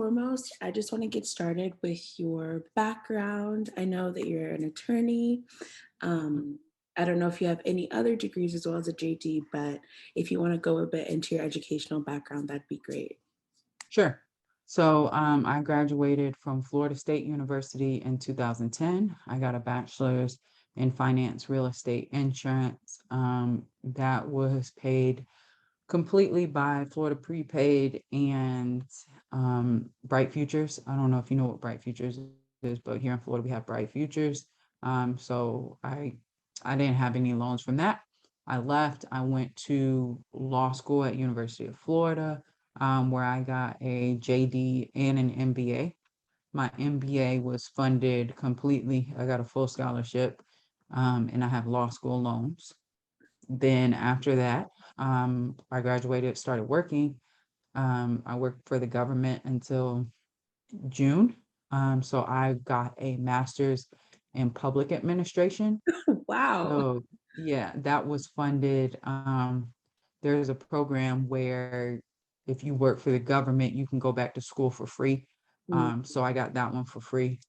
foremost, I just want to get started with your background. I know that you're an attorney. Um, I don't know if you have any other degrees as well as a JD, but if you want to go a bit into your educational background, that'd be great. Sure. I graduated from Florida State University in 2010. I got a bachelor's in finance, real estate, insurance. That was paid completely by Florida Prepaid and Bright Futures. I don't know if you know what Bright Futures is, but here in Florida we have Bright Futures. So I didn't have any loans from that. I left. I went to law school at University of Florida, where I got a JD and an MBA. My MBA was funded completely. I got a full scholarship, and I have law school loans. Then after that, I graduated, started working. I worked for the government until June. So I got a master's in public administration. Wow. So yeah, that was funded. There's a program where if you work for the government, you can go back to school for free. Mm. So I got that one for free.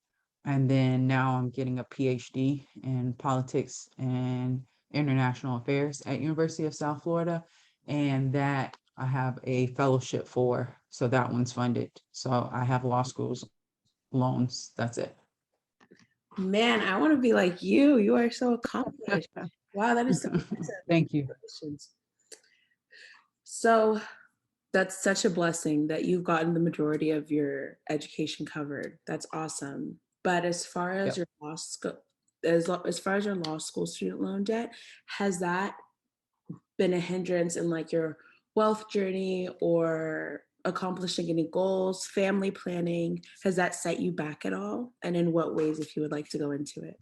And then now I'm getting a PhD in politics and international affairs at University of South Florida. And that I have a fellowship for. So that one's funded. So I have law school's loans. That's it. Man, I want to be like you. You are so accomplished. Wow, that is so impressive. Thank you. Congratulations. So that's such a blessing that you've gotten the majority of your education covered. That's awesome. But as far as Yep. your as far as your law school student loan debt, has that been a hindrance in like your wealth journey or accomplishing any goals, family planning? Has that set you back at all? And in what ways, if you would like to go into it?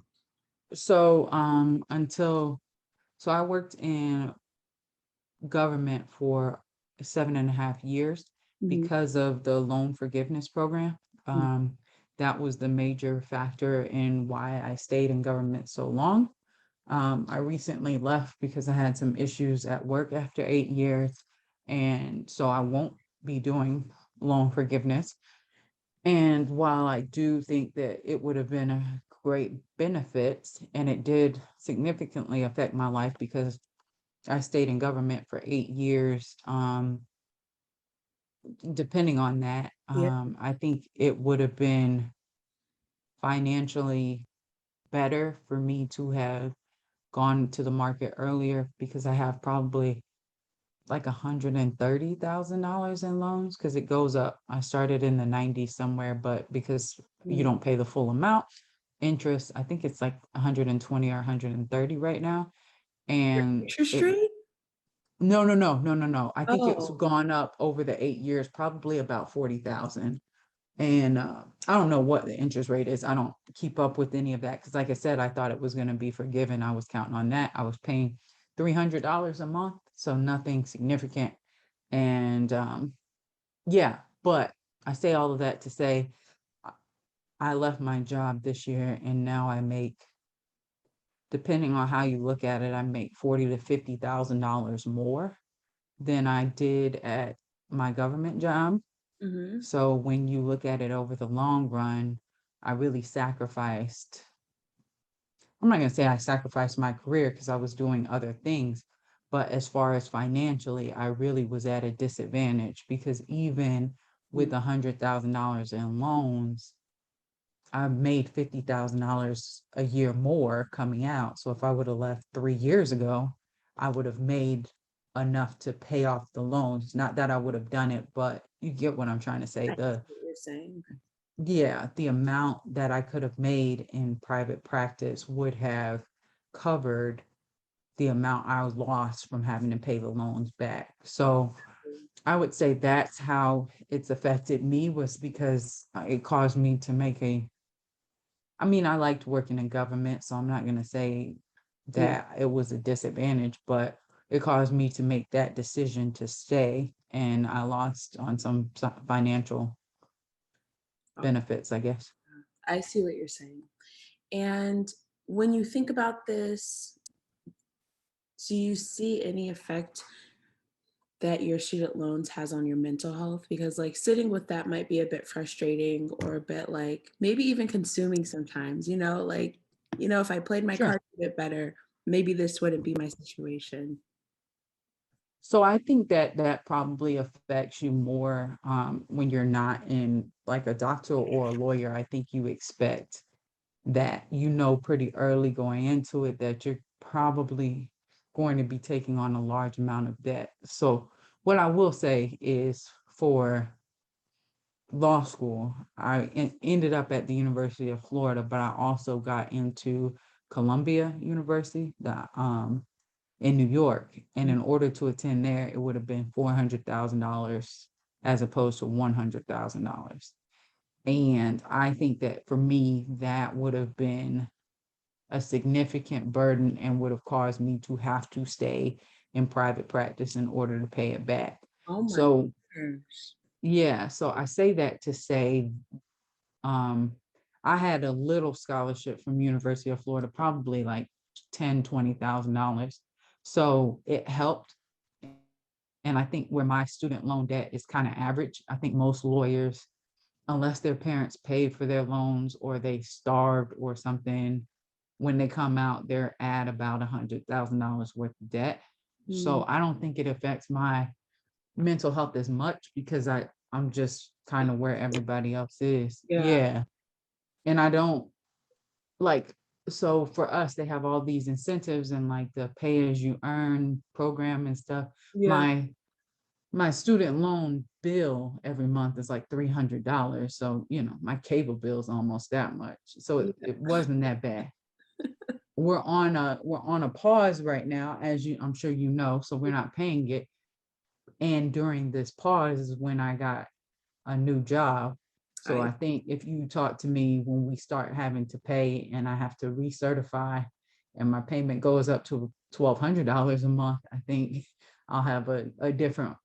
So I worked in government for 7.5 years Mhm. because of the loan forgiveness program. Um, that was the major factor in why I stayed in government so long. I recently left because I had some issues at work after 8 years, and so I won't be doing loan forgiveness. And while I do think that it would have been a great benefit, and it did significantly affect my life because I stayed in government for 8 years. Depending on that, Yeah. I think it would have been financially better for me to have gone to the market earlier because I have probably like $130,000 in loans because it goes up. I started in the 90s somewhere, but because you Mm. don't pay the full amount, interest, I think it's like 120 or 130 right now. Your And interest it rate? No, no, no, no, no, no. I think it's Oh, gone up over the 8 years, probably about 40,000. And I don't know what the interest rate is. I don't keep up with any of that because, like I said, I thought it was going to be forgiven. I was counting on that. I was paying $300 a month, so nothing significant. And yeah, but I say all of that to say I I left my job this year, and now I make, depending on how you look at it, I make 40 to $50,000 more than I did at my government job. hmm. So when you look at it over the long run, I really sacrificed. I'm not going to say I sacrificed my career because I was doing other things, but as far as financially, I really was at a disadvantage because even with $100,000 in loans, I made $50,000 a year more coming out. So if I would have left 3 years ago, I would have made enough to pay off the loans. Not that I would have done it, but you get what I'm trying to say. I see what you're saying. Yeah, the amount that I could have made in private practice would have covered the amount I lost from having to pay the loans back. So I would say that's how it's affected me was because it caused me to make I mean, I liked working in government, so I'm not going to say Yeah. that it was a disadvantage, but it caused me to make that decision to stay, and I lost on some financial Oh, benefits, I guess. I see what you're saying. And when you think about this, do you see any effect that your student loans has on your mental health? Because like sitting with that might be a bit frustrating or a bit like maybe even consuming sometimes, like, if I played my Sure. cards a bit better, maybe this wouldn't be my situation. So I think that that probably affects you more when you're not in like a doctor or a lawyer. I think you expect that pretty early going into it that you're probably going to be taking on a large amount of debt. So what I will say is for law school, ended up at the University of Florida, but I also got into Columbia University, in New York. And in order to attend there, it would have been $400,000 as opposed to $100,000. And I think that for me, that would have been a significant burden and would have caused me to have to stay in private practice in order to pay it back. Oh my So, gosh. yeah, so I say that to say, um, I had a little scholarship from University of Florida, probably like $20,000. So it helped. And I think where my student loan debt is kind of average, I think most lawyers, unless their parents paid for their loans or they starved or something, when they come out, they're at about $100,000 worth of debt. Mm, So I don't think it affects my mental health as much because I'm just kind of where everybody else is. yeah. Yeah. And I don't like, so for us, they have all these incentives and like the pay as you earn program and stuff. Yeah. My student loan bill every month is like $300. So, my cable bill is almost that much. So Yeah. it wasn't that bad. We're on a pause right now, as I'm sure you know, so we're not paying it. And during this pause is when I got a new job. So I I think if you talk to me when we start having to pay and I have to recertify and my payment goes up to $1,200 a month, I think I'll have a different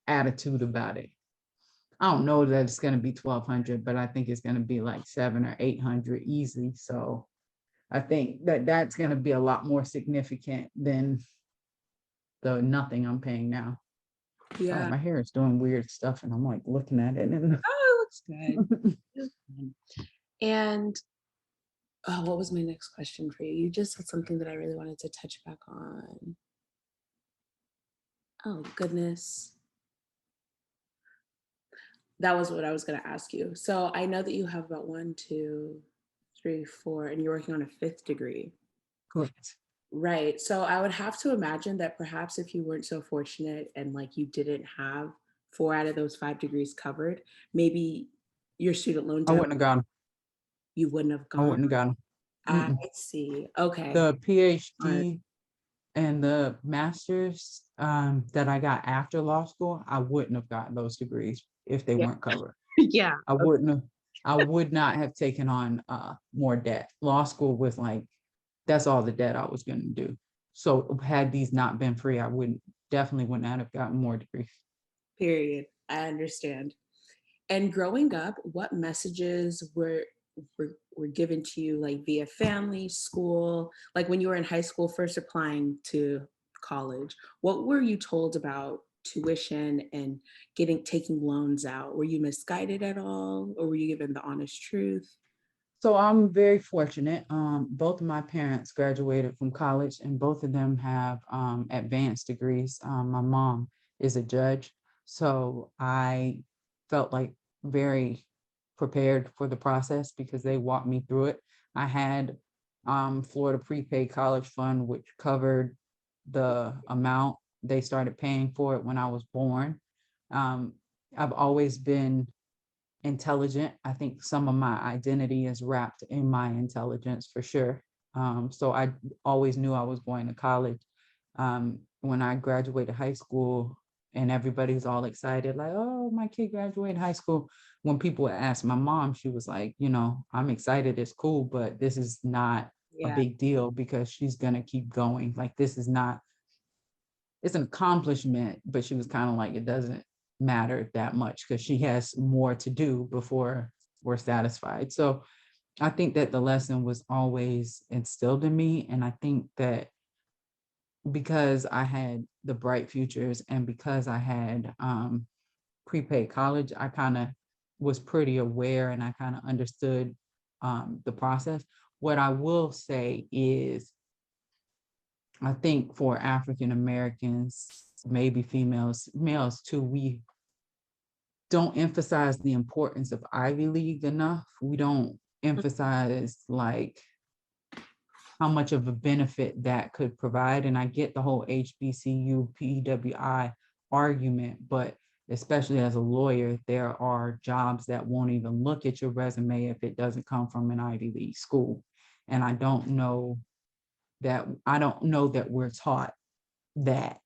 attitude about it. I don't know that it's going to be 1,200, but I think it's going to be like 700 or 800 easy. So I think that that's going to be a lot more significant than the nothing I'm paying now. Sorry, yeah. my hair is doing weird stuff and I'm like looking at it and Oh, it looks good. It looks good. And oh, what was my next question for you? You just said something that I really wanted to touch back on. Oh, goodness. That was what I was going to ask you. So I know that you have about one, two, three, four, and you're working on a fifth degree. correct. Right. So I would have to imagine that perhaps if you weren't so fortunate and like you didn't have four out of those five degrees covered, maybe your student loan I debt, wouldn't have gone. you wouldn't have I gone. wouldn't have gone. I Mm-mm. see. Okay. The All right. PhD and the master's that I got after law school, I wouldn't have gotten those degrees if they Yeah. weren't covered. Yeah. I Okay. wouldn't have, I would not have taken on more debt. Law school was like, that's all the debt I was going to do. So had these not been free, I definitely would not have gotten more degrees. Period. I understand. And growing up, what messages were given to you like via family, school, like when you were in high school first applying to college? What were you told about tuition and taking loans out? Were you misguided at all or were you given the honest truth? So I'm very fortunate. Both of my parents graduated from college, and both of them have advanced degrees. My mom is a judge, so I felt like very prepared for the process because they walked me through it. I had Florida Prepaid College Fund, which covered the amount they started paying for it when I was born. Um, I've always been intelligent. I think some of my identity is wrapped in my intelligence for sure. So I always knew I was going to college. When I graduated high school and everybody's all excited, like, oh, my kid graduated high school. When people would ask my mom, she was like, I'm excited, it's cool, but this is not a Yeah. big deal because she's going to keep going. Like, this is not, it's an accomplishment, but she was kind of like, it doesn't matter that much because she has more to do before we're satisfied. So I think that the lesson was always instilled in me. And I think that because I had the Bright Futures, and because I had prepaid college, I kind of was pretty aware and I kind of understood the process. What I will say is, I think for African Americans, maybe females, males too, we don't emphasize the importance of Ivy League enough. We don't emphasize like how much of a benefit that could provide. And I get the whole HBCU, PWI argument, but especially as a lawyer, there are jobs that won't even look at your resume if it doesn't come from an Ivy League school. And I don't know that we're taught that,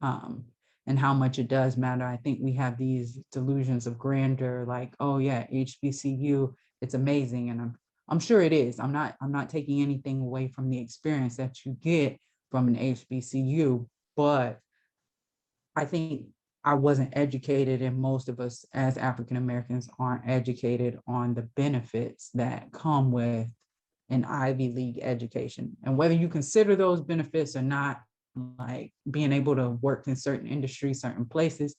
and how much it does matter. I think we have these delusions of grandeur, like, oh yeah, HBCU, it's amazing. And I'm sure it is. I'm not taking anything away from the experience that you get from an HBCU, but I think I wasn't educated, and most of us as African Americans aren't educated on the benefits that come with an Ivy League education. And whether you consider those benefits or not, like being able to work in certain industries, certain places,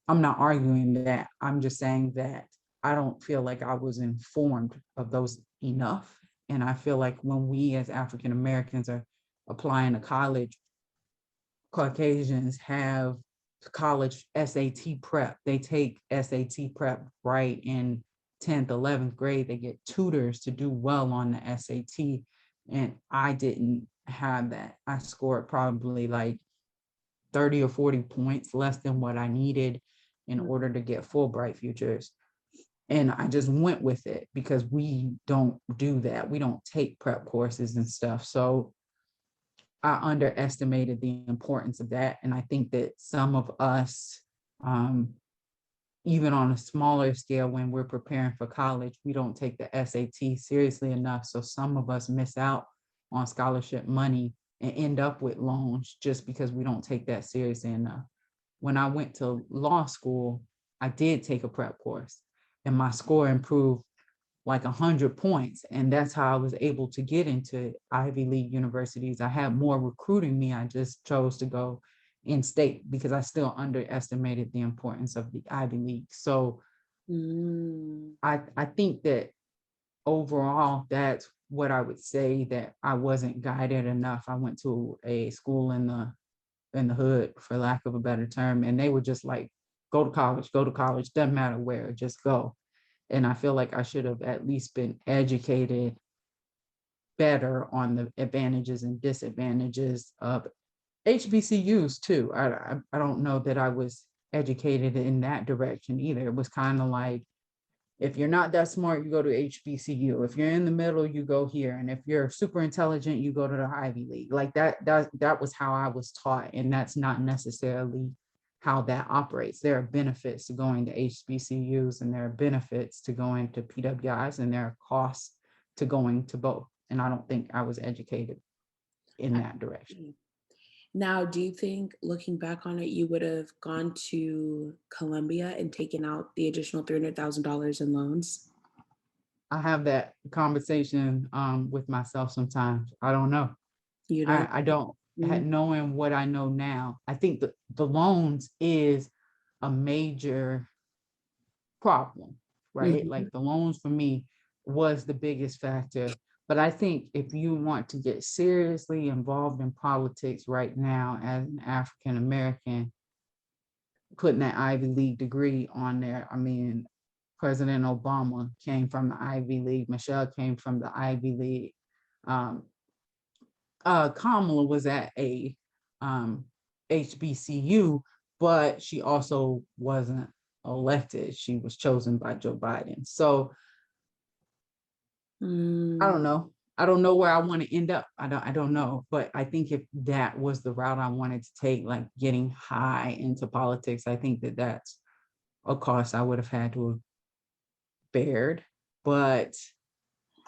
I'm not arguing that. I'm just saying that I don't feel like I was informed of those enough. And I feel like when we as African Americans are applying to college, Caucasians have college SAT prep. They take SAT prep right in 10th, 11th grade. They get tutors to do well on the SAT. And I didn't have that. I scored probably like 30 or 40 points less than what I needed in order to get Fulbright Futures. And I just went with it because we don't do that. We don't take prep courses and stuff. So I underestimated the importance of that. And I think that some of us, even on a smaller scale, when we're preparing for college, we don't take the SAT seriously enough. So some of us miss out on scholarship money and end up with loans just because we don't take that seriously enough. When I went to law school, I did take a prep course and my score improved like 100 points. And that's how I was able to get into Ivy League universities. I had more recruiting me. I just chose to go in state because I still underestimated the importance of the Ivy League. So I think that overall, that's what I would say, that I wasn't guided enough. I went to a school in the hood, for lack of a better term, and they were just like, go to college, doesn't matter where, just go. And I feel like I should have at least been educated better on the advantages and disadvantages of HBCUs too. I don't know that I was educated in that direction either. It was kind of like, if you're not that smart, you go to HBCU. If you're in the middle, you go here. And if you're super intelligent, you go to the Ivy League. Like that was how I was taught. And that's not necessarily how that operates. There are benefits to going to HBCUs, and there are benefits to going to PWIs, and there are costs to going to both. And I don't think I was educated in that direction. Now, do you think, looking back on it, you would have gone to Columbia and taken out the additional $300,000 in loans? I have that conversation with myself sometimes. I don't know. You don't? I don't, knowing what I know now, I think the loans is a major problem, right? Like the loans for me was the biggest factor. But I think if you want to get seriously involved in politics right now as an African American, putting that Ivy League degree on there, I mean, President Obama came from the Ivy League. Michelle came from the Ivy League. Kamala was at a HBCU, but she also wasn't elected. She was chosen by Joe Biden. So I don't know. I don't know where I want to end up. I don't know. But I think if that was the route I wanted to take, like getting high into politics, I think that that's a cost I would have had to have bared. But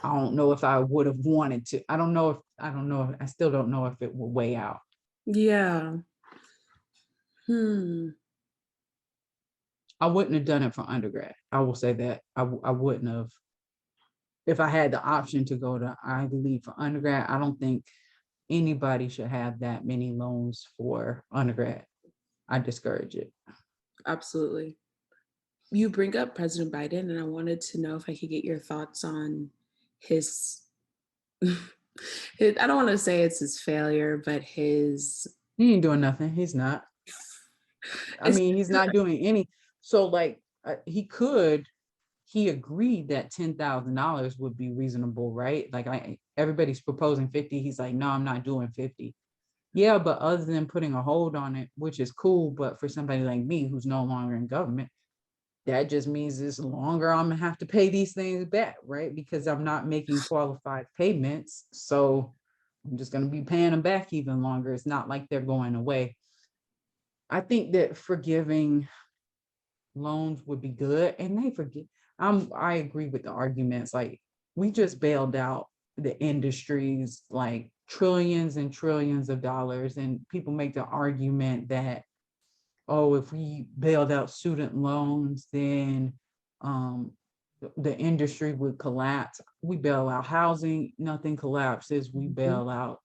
I don't know if I would have wanted to. I don't know. I still don't know if it will weigh out. Yeah. I wouldn't have done it for undergrad. I will say that I wouldn't have. If I had the option to go to Ivy League for undergrad, I don't think anybody should have that many loans for undergrad. I discourage it. Absolutely. You bring up President Biden, and I wanted to know if I could get your thoughts on his, I don't want to say it's his failure, but his, He ain't doing nothing. He's not. I it's, mean, he's not doing any. So like he agreed that $10,000 would be reasonable, right? Like everybody's proposing 50. He's like, no, I'm not doing 50. Yeah, but other than putting a hold on it, which is cool, but for somebody like me who's no longer in government, that just means it's longer I'm gonna have to pay these things back, right? Because I'm not making qualified payments. So I'm just gonna be paying them back even longer. It's not like they're going away. I think that forgiving loans would be good, and they forget. I agree with the arguments. Like we just bailed out the industries like trillions and trillions of dollars, and people make the argument that, oh, if we bailed out student loans, then the industry would collapse. We bail out housing, nothing collapses. We bail out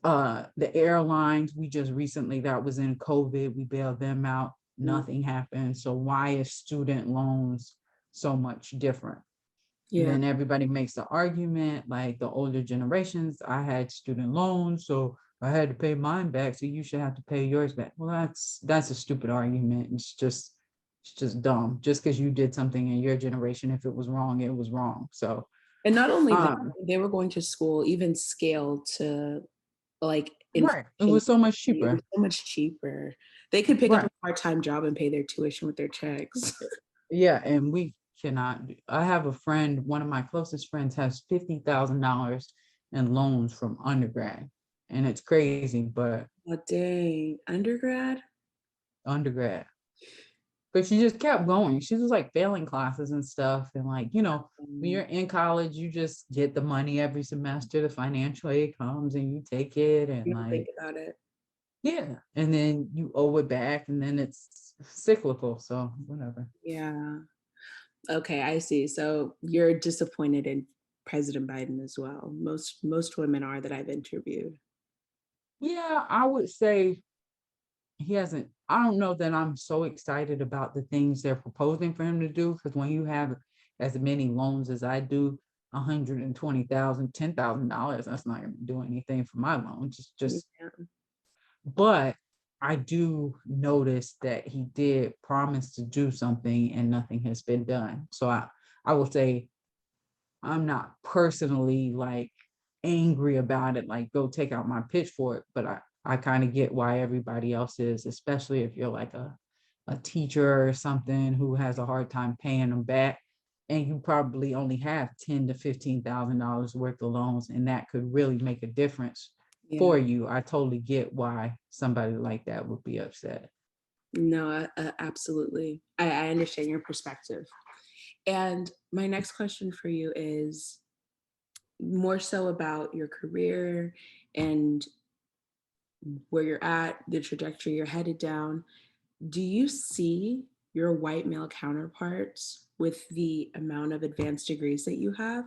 the airlines. We just recently, that was in COVID, we bailed them out, nothing happened. So why is student loans so much different? And yeah. then everybody makes the argument, like the older generations, I had student loans, so I had to pay mine back, so you should have to pay yours back. Well, that's a stupid argument. It's just dumb. Just because you did something in your generation, if it was wrong, it was wrong. So And not only that, um they were going to school, even scale to like right. It inflation. was so much It was cheaper. so much cheaper. They could pick up a Right. part-time job and pay their tuition with their checks. Yeah, and we cannot I have a friend, one of my closest friends has $50,000 in loans from undergrad. And it's crazy, but Oh, dang. Undergrad? undergrad. But she just kept going. She was like failing classes and stuff. And like, when you're in college, you just get the money every semester, the financial aid comes and you take it and You don't think like, about it. yeah. And then you owe it back and then it's cyclical. So whatever. Yeah. Okay, I see. So you're disappointed in President Biden as well. Most women are that I've interviewed. Yeah, I would say I don't know that I'm so excited about the things they're proposing for him to do. Because when you have as many loans as I do, 120,000, $10,000, that's not going to do anything for my loan. Just Yeah. But I do notice that he did promise to do something and nothing has been done. So I will say I'm not personally like angry about it, like go take out my pitchfork, but I kind of get why everybody else is, especially if you're like a teacher or something who has a hard time paying them back. And you probably only have $10,000 to $15,000 worth of loans, and that could really make a difference Yeah. for you. I totally get why somebody like that would be upset. No, absolutely. I understand your perspective. And my next question for you is more so about your career and where you're at, the trajectory you're headed down. Do you see your white male counterparts with the amount of advanced degrees that you have?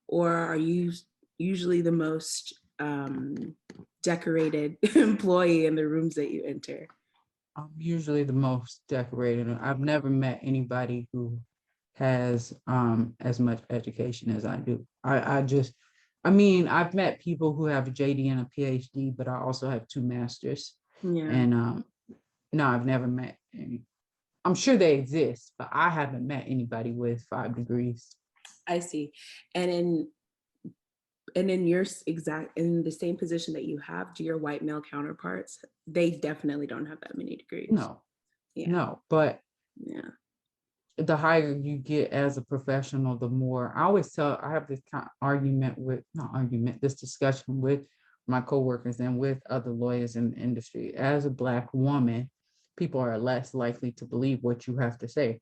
Or are you usually the most decorated employee in the rooms that you enter? I'm usually the most decorated. I've never met anybody who has as much education as I do. I mean, I've met people who have a JD and a PhD, but I also have two masters. Yeah, And no, I've never met any. I'm sure they exist, but I haven't met anybody with 5 degrees. I see. And in your exact in the same position that you have, do your white male counterparts? They definitely don't have that many degrees. No, Yeah, no, but yeah, the higher you get as a professional, the more I have this kind of argument with, not argument, this discussion with my coworkers and with other lawyers in the industry. As a Black woman, people are less likely to believe what you have to say.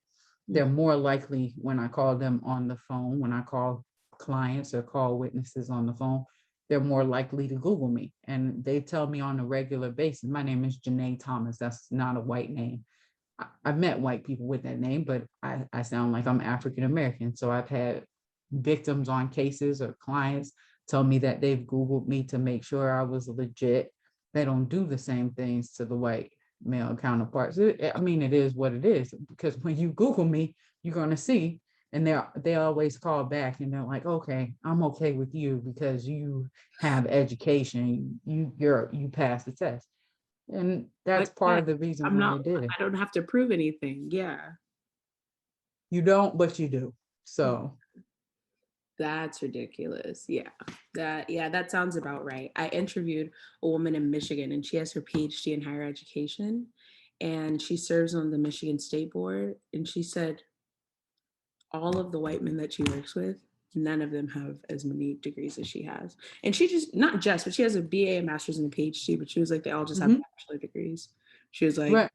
mm, They're more likely when I call them on the phone, when I call clients or call witnesses on the phone, they're more likely to Google me. And they tell me on a regular basis, my name is Janae Thomas. That's not a white name. I've met white people with that name, but I sound like I'm African American. So I've had victims on cases or clients told me that they've Googled me to make sure I was legit. They don't do the same things to the white male counterparts. I mean, it is what it is, because when you Google me, you're going to see, and they always call back and they're like, okay, I'm okay with you because you have education, you pass the test. And that's But part yeah, of the reason I'm why they not, did it. I don't have to prove anything. Yeah. You don't, but you do. Mm, So, that's ridiculous. Yeah. That sounds about right. I interviewed a woman in Michigan and she has her PhD in higher education and she serves on the Michigan State Board. And she said all of the white men that she works with, none of them have as many degrees as she has. And she just, not just, but she has a BA, a master's, and a PhD, but she was like, they all just have mhm, bachelor degrees. She was like, right.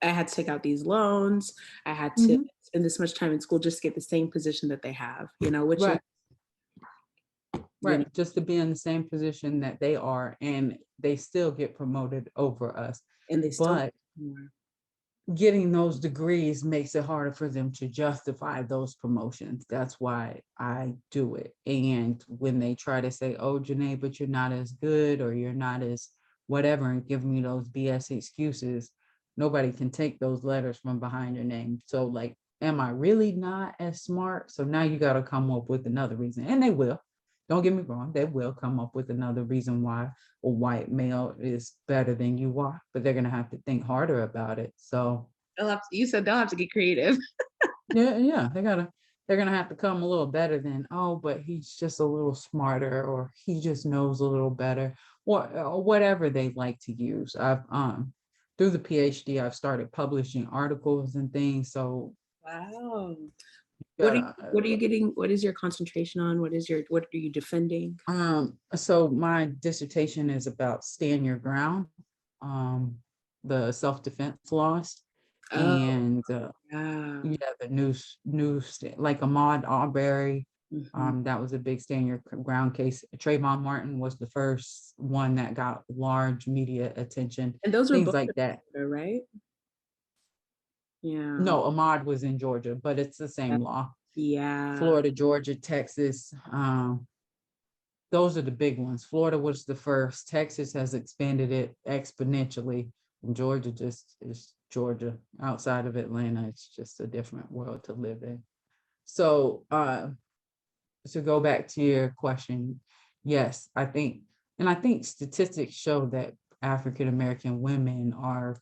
I had to take out these loans. I had to Mhm, spend this much time in school just to get the same position that they have, which is, right. Right. Just to be in the same position that they are, and they still get promoted over us. and they still But more. getting those degrees makes it harder for them to justify those promotions. That's why I do it. And when they try to say, oh, Janae, but you're not as good or you're not as whatever, and give me those BS excuses, nobody can take those letters from behind your name. So, like, am I really not as smart? So now you got to come up with another reason. And they will. Don't get me wrong, they will come up with another reason why a white male is better than you are, but they're going to have to think harder about it. So, You said they'll have to get creative. yeah, they're gonna have to come a little better than, oh, but he's just a little smarter, or he just knows a little better, or whatever they like to use. I've through the PhD, I've started publishing articles and things. So, Wow. gotta What are you getting? What is your concentration on? What are you defending? so my dissertation is about stand your ground, um, the self-defense laws, Oh, and yeah. yeah, the like Ahmaud Arbery, Mhm. that was a big stand your ground case. Trayvon Martin was the first one that got large media attention, And those were things both like in that. Florida, right? Yeah. No, Ahmaud was in Georgia, but it's the same law. Yeah. Florida, Georgia, Texas, those are the big ones. Florida was the first. Texas has expanded it exponentially. And Georgia just is Georgia. Outside of Atlanta, it's just a different world to live in. So, to go back to your question, yes, I think statistics show that African American women are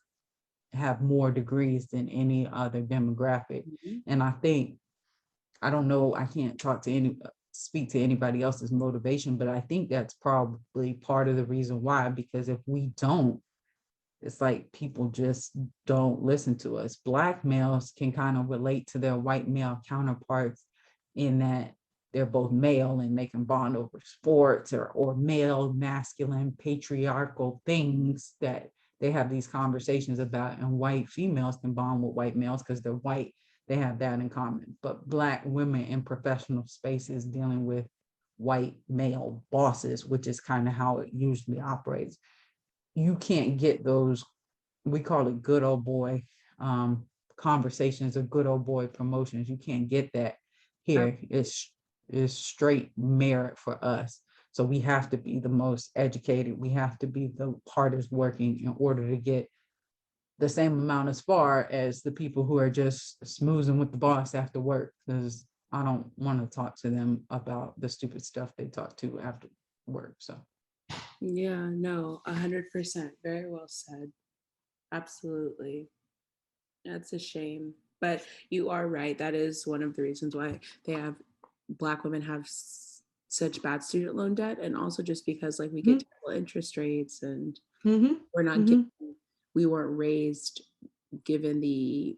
have more degrees than any other demographic. Mhm. And I don't know, I can't speak to anybody else's motivation, but I think that's probably part of the reason why, because if we don't, it's like people just don't listen to us. Black males can kind of relate to their white male counterparts in that they're both male and they can bond over sports, or male, masculine, patriarchal things that they have these conversations about. And white females can bond with white males because they're white. They have that in common. But Black women in professional spaces dealing with white male bosses, which is kind of how it usually operates, you can't get those, we call it good old boy conversations, or good old boy promotions. You can't get that here. It's straight merit for us. So we have to be the most educated. We have to be the hardest working in order to get the same amount as far as the people who are just smoozing with the boss after work. Because I don't want to talk to them about the stupid stuff they talk to after work. So Yeah, no, 100%. Very well said. Absolutely. That's a shame. But you are right. That is one of the reasons why they have Black women have such bad student loan debt. And also just because like we get mhm, terrible interest rates and mhm, we're not mhm, given, we weren't raised given the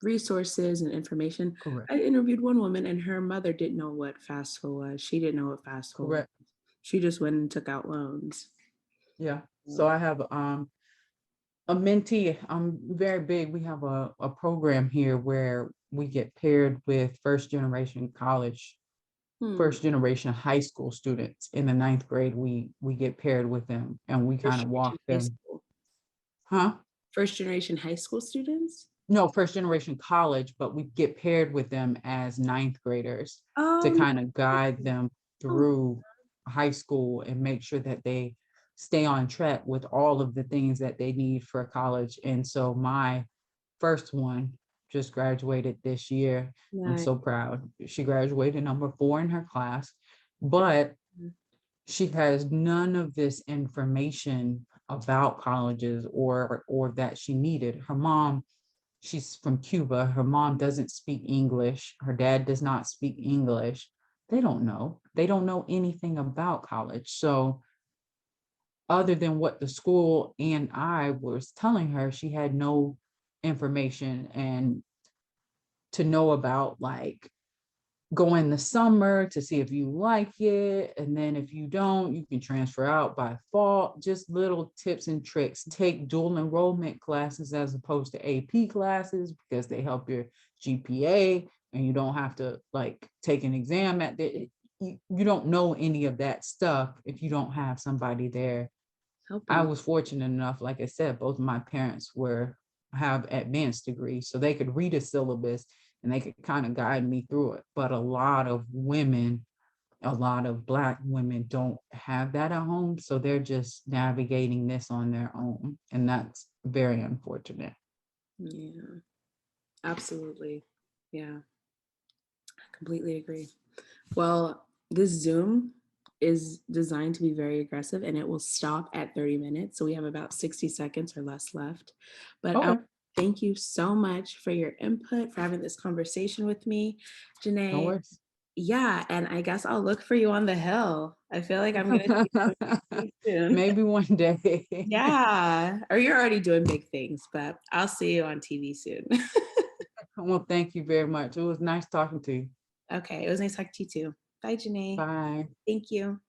resources and information. correct, I interviewed one woman and her mother didn't know what FAFSA was. She didn't know what FAFSA was. correct. She just went and took out loans. Yeah. So So, I have a mentee. I'm very big. We have a program here where we get paired with hmm, first generation high school students in the ninth grade. We get paired with them and we kind first of generation walk high them, school. huh? First generation high school students? No, first generation college, but we get paired with them as ninth graders to Oh, kind of guide them no. through. high school and make sure that they stay on track with all of the things that they need for college. And so my first one just graduated this year. I'm Nice. so proud. She graduated number 4 in her class, but she has none of this information about colleges or that she needed. Her mom, she's from Cuba. Her mom doesn't speak English. Her dad does not speak English. They don't know. They don't know anything about college. So other than what the school and I was telling her, she had no information. And to know about like go in the summer to see if you like it. And then if you don't, you can transfer out by fall. Just little tips and tricks. Take dual enrollment classes as opposed to AP classes because they help your GPA and you don't have to like take an exam at the, you don't know any of that stuff if you don't have somebody there. I Helping. was fortunate enough, like I said, both of my parents have advanced degrees, so they could read a syllabus and they could kind of guide me through it. But a lot of women, a lot of Black women don't have that at home, so they're just navigating this on their own, and that's very unfortunate. Yeah, absolutely. Yeah, I completely agree. Well, this Zoom is designed to be very aggressive and it will stop at 30 minutes. So we have about 60 seconds or less left. But Okay, thank you so much for your input, for having this conversation with me, no Janae. worries. Yeah, and I guess I'll look for you on the hill. I feel like I'm going to see you pretty soon. Maybe one day. Yeah, or you're already doing big things, but I'll see you on TV soon. Well, thank you very much. It was nice talking to you. Okay, it was nice talking to you too. Bye, Janae. Bye. Thank you.